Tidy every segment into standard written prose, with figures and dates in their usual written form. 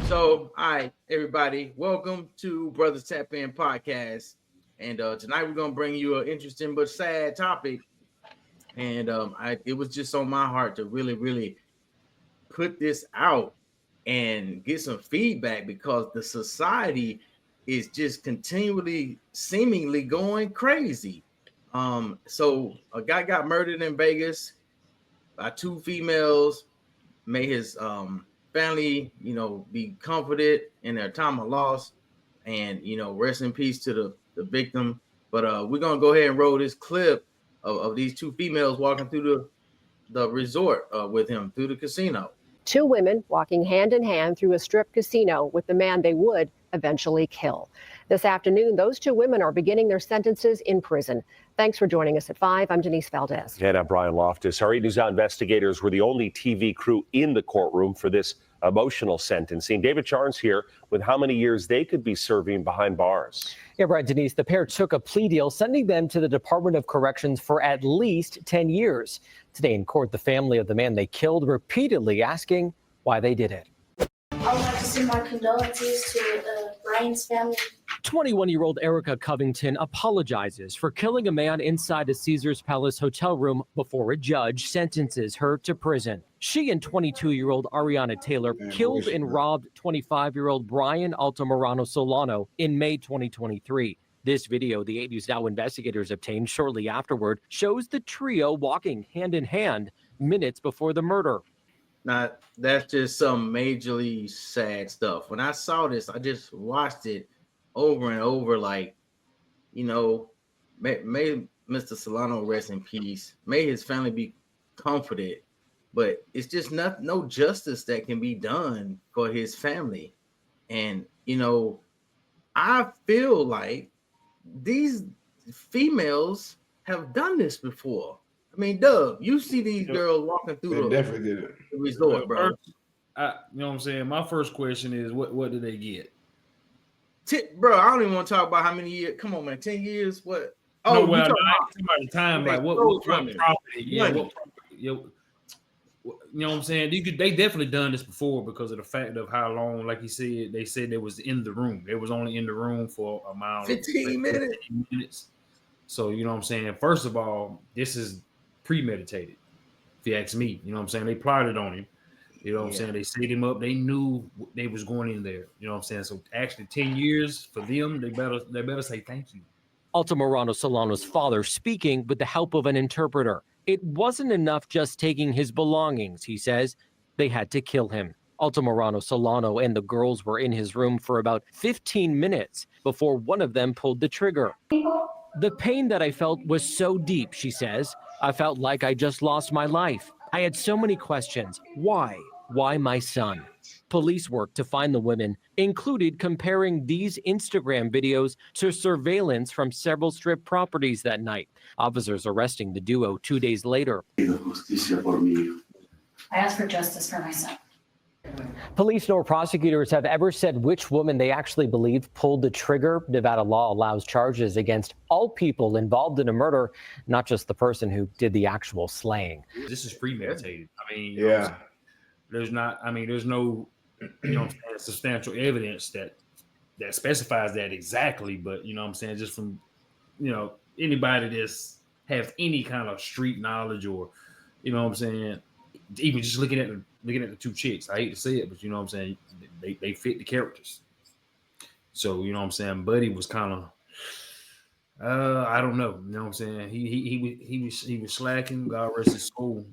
So, all right, everybody, welcome to Brothers Tap In Podcast. And tonight we're gonna bring you an interesting but sad topic. And it was just on my heart to really put this out and get some feedback because the society is just continually, seemingly going crazy. So a guy got murdered in Vegas by two females. May his family, be comforted in their time of loss, and rest in peace to the victim. But we're gonna go ahead and roll this clip of these two females walking through the resort with him through the casino. Two women walking hand in hand through a strip casino with the man they would eventually kill. This afternoon, those two women are beginning their sentences in prison. Thanks for joining us at 5. I'm Denise Valdez. And I'm Brian Loftus. Our 8 News Now investigators were the only TV crew in the courtroom for this emotional sentencing. David Charnes here with how many years they could be serving behind bars. Yeah, right, Denise. The pair took a plea deal, sending them to the Department of Corrections for at least 10 years. Today in court, the family of the man they killed repeatedly asking why they did it. I would like to send my condolences to Brian's family. 21-year-old Erica Covington apologizes for killing a man inside a Caesars Palace hotel room before a judge sentences her to prison. She and 22-year-old Ariana Taylor killed and robbed 25-year-old Brian Altamirano Solano in May 2023. This video the 8 News Now investigators obtained shortly afterward shows the trio walking hand in hand minutes before the murder. Now, that's just some majorly sad stuff. When I saw this, I just watched it over and over, like, may Mr. Solano rest in peace. May his family be comforted. But it's just no justice that can be done for his family. And, I feel like these females have done this before. I mean, Doug, you see these girls walking through the resort, bro. You know what I'm saying? My first question is, what did they get? Bro, I don't even want to talk about how many years. Come on, man, 10 years? What? Oh, no, well, talking about the time, like what property? Yeah, what property? You know what I'm saying? They definitely done this before because of the fact of how long, like you said, they said they was in the room. They was only in the room for amount 15 minutes. So, you know what I'm saying? First of all, this is premeditated, if you ask me. You know what I'm saying? They plotted on him. You know what I'm saying? They set him up. They knew they was going in there. You know what I'm saying? So actually 10 years for them, they better say thank you. Altamirano Solano's father speaking with the help of an interpreter. It wasn't enough just taking his belongings, he says. They had to kill him. Altamirano Solano and the girls were in his room for about 15 minutes before one of them pulled the trigger. The pain that I felt was so deep, she says. I felt like I just lost my life. I had so many questions. Why? Why my son? Police work to find the women included comparing these Instagram videos to surveillance from several strip properties that night. Officers arresting the duo 2 days later. I asked for justice for my son. Police nor prosecutors have ever said which woman they actually believe pulled the trigger. Nevada law allows charges against all people involved in a murder, not just the person who did the actual slaying. This is premeditated. I mean, there's no, substantial evidence that specifies that exactly. But you know what I'm saying, just from, anybody that's have any kind of street knowledge or, you know what I'm saying, even just looking at the two chicks, I hate to say it, but you know what I'm saying, they fit the characters. So, you know what I'm saying, Buddy was kind of, I don't know, you know what I'm saying, he was slacking, God rest his soul.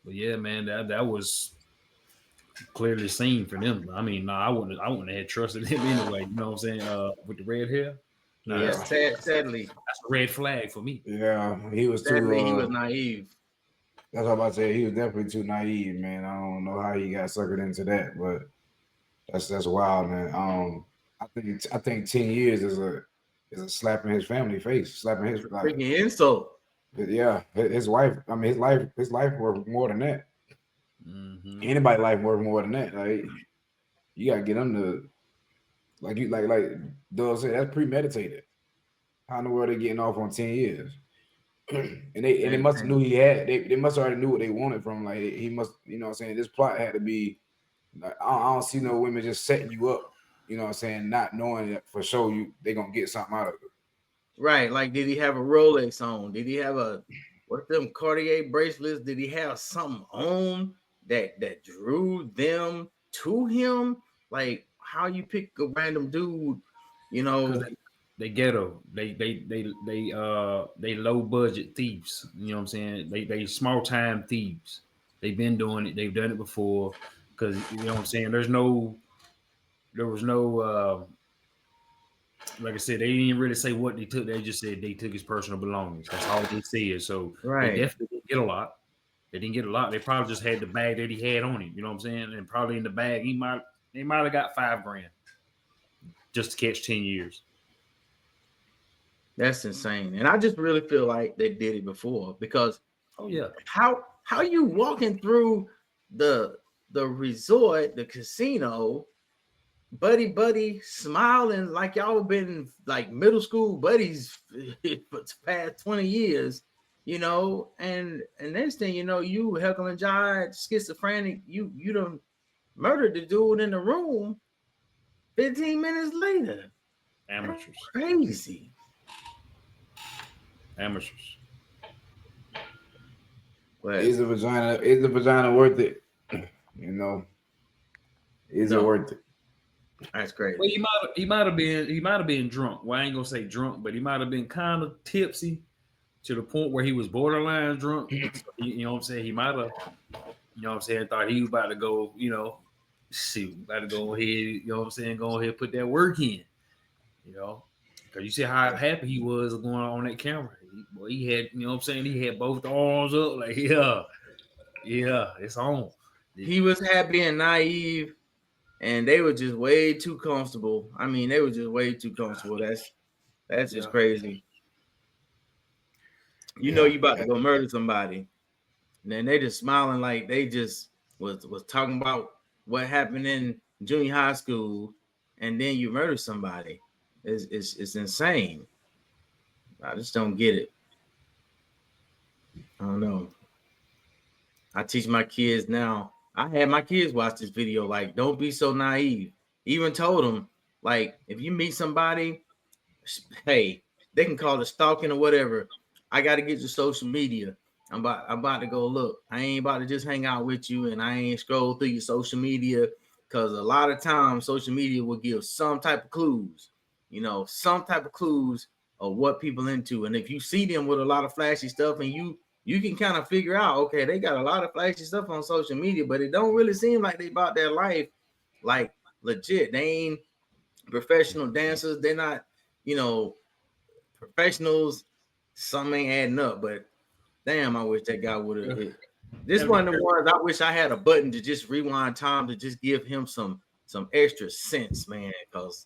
But yeah, man, that was clearly seen for them. I mean, I wouldn't have had trusted him anyway. You know what I'm saying? With the red hair. Sadly, that's a red flag for me. Yeah, he was he was naive. That's what I'm about to say. He was definitely too naive, man. I don't know how he got suckered into that, but that's wild, man. I think 10 years is a slap in his family face, slapping his freaking insult. Yeah, his wife. I mean, his life worth more than that. Mm-hmm. Anybody's life worth more than that. Like, you gotta get them to, like Doug said, that's premeditated. How in the world are they getting off on 10 years? and they must have knew he had. They must already knew what they wanted from him. Like, he must, you know what I'm saying, this plot had to be I don't see no women just setting you up. You know what I'm saying? Not knowing that for sure they gonna get something out of it. Right. Like, did he have a Rolex on? Did he have what them Cartier bracelets? Did he have something on that drew them to him? Like, how you pick a random dude, you know? They ghetto. They low budget thieves. You know what I'm saying? They small time thieves. They've been doing it. They've done it before. Because you know what I'm saying? There was no like I said, they didn't really say what they took. They just said they took his personal belongings. That's all they said. So they Right. definitely didn't get a lot. They didn't get a lot. They probably just had the bag that he had on him. You know what I'm saying? And probably in the bag, they might have got $5,000 just to catch 10 years. That's insane. And I just really feel like they did it before, because how you walking through the resort, the casino, buddy smiling like y'all been like middle school buddies for the past 20 years, you know, and next thing you know, you heckling jive, schizophrenic, you done murdered the dude in the room 15 minutes later. Amateurs. That's crazy. Amateurs. But is the vagina worth it? You know, is it worth it? That's crazy. Well, he might have been drunk. Well, I ain't gonna say drunk, but he might have been kind of tipsy to the point where he was borderline drunk. So you know what I'm saying? He might have, you know what I'm saying, thought he was about to go, you know, about to go ahead, you know what I'm saying, go ahead and put that work in, you know. Because you see how happy he was going on that camera. He had, you know what I'm saying, he had both arms up, like, yeah, it's on. He was happy and naive, and they were just way too comfortable. I mean, they were just way too comfortable. That's just crazy. You know you about to go murder somebody, and then they just smiling like they just was talking about what happened in junior high school, and then you murder somebody. It's insane. I just don't get it. I don't know. I teach my kids now. I had my kids watch this video. Like, don't be so naive. Even told them, like, if you meet somebody, hey, they can call it stalking or whatever. I got to get your social media. I'm about to go look. I ain't about to just hang out with you, and I ain't scroll through your social media, because a lot of times social media will give some type of clues, you know, some type of clues of what people into. And if you see them with a lot of flashy stuff, and you can kind of figure out, okay, they got a lot of flashy stuff on social media, but it don't really seem like they about their life like legit. They ain't professional dancers. They're not, you know, professionals. Some ain't adding up, but damn, I wish that guy would have. This one of the ones I wish I had a button to just rewind time to just give him some extra sense, man. Because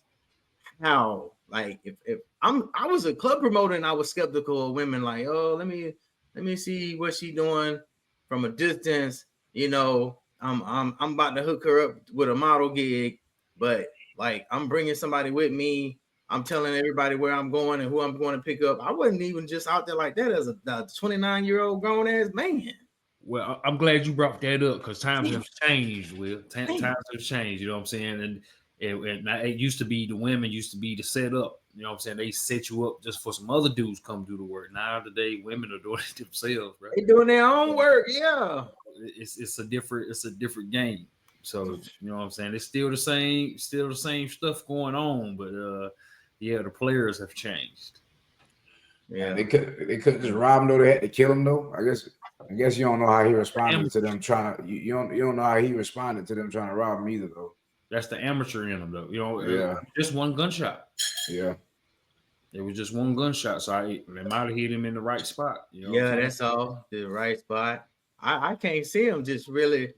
how, like, if I was a club promoter and I was skeptical of women, like, oh, let me see what she doing from a distance. You know, I'm about to hook her up with a model gig, but like I'm bringing somebody with me. I'm telling everybody where I'm going and who I'm going to pick up. I wasn't even just out there like that as a 29-year-old grown ass man. Well, I'm glad you brought that up, because times have changed, Will. Times have changed, you know what I'm saying? And it used to be the women used to be the set up. You know what I'm saying? They set you up just for some other dudes come do the work. Now today, women are doing it themselves, bro. They doing their own work, yeah. It's a different game. So you know what I'm saying? It's still the same stuff going on, but the players have changed. Yeah, they could just rob him though. They had to kill him though. I guess you don't know how he responded to them trying to. You don't know how he responded to them trying to rob him either though. That's the amateur in him though. You know, just one gunshot. Yeah. It was just one gunshot, so they might have hit him in the right spot. You know, yeah, that's all. The right spot. I can't see him just really.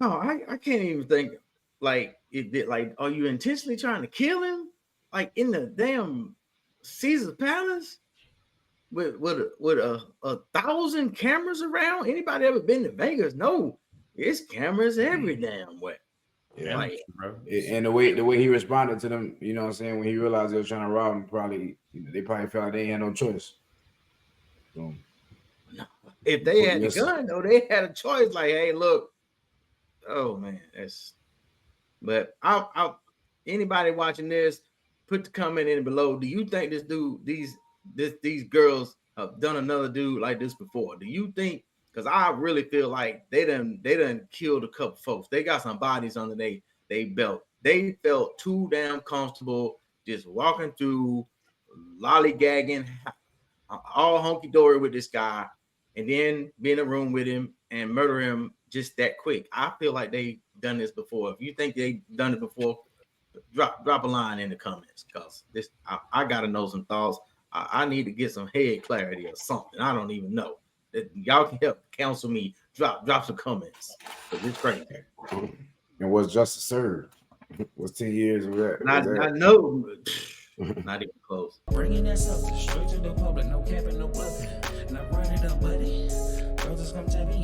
No, I can't even think. Like, like, are you intentionally trying to kill him? Like in the damn Caesar Palace with a 1,000 cameras around? Anybody ever been to Vegas? No, it's cameras every damn way. Yeah, like, and the way he responded to them, you know what I'm saying, when he realized they were trying to rob him, they probably felt like they had no choice. So, if they had the gun though, they had a choice. Like, hey, look, Oh man, that's. But I'll anybody watching this, put the comment in below. Do you think this dude, these girls have done another dude like this before? Do you think? Because I really feel like they done killed a couple folks. They got some bodies under they belt. They felt too damn comfortable just walking through, lollygagging, all hunky dory with this guy, and then be in a room with him and murder him just that quick. I feel like they done this before. If you think they done it before, drop a line in the comments, because this I gotta know some thoughts. I need to get some head clarity or something. I don't even know. Y'all can help counsel me. Drop some comments. But it's crazy. And was justice served? Was 10 years of that? Not no. Not even close. Bringing that substance straight to the public, no capping, no bluffing. And I run it up, buddy. Brothers come to me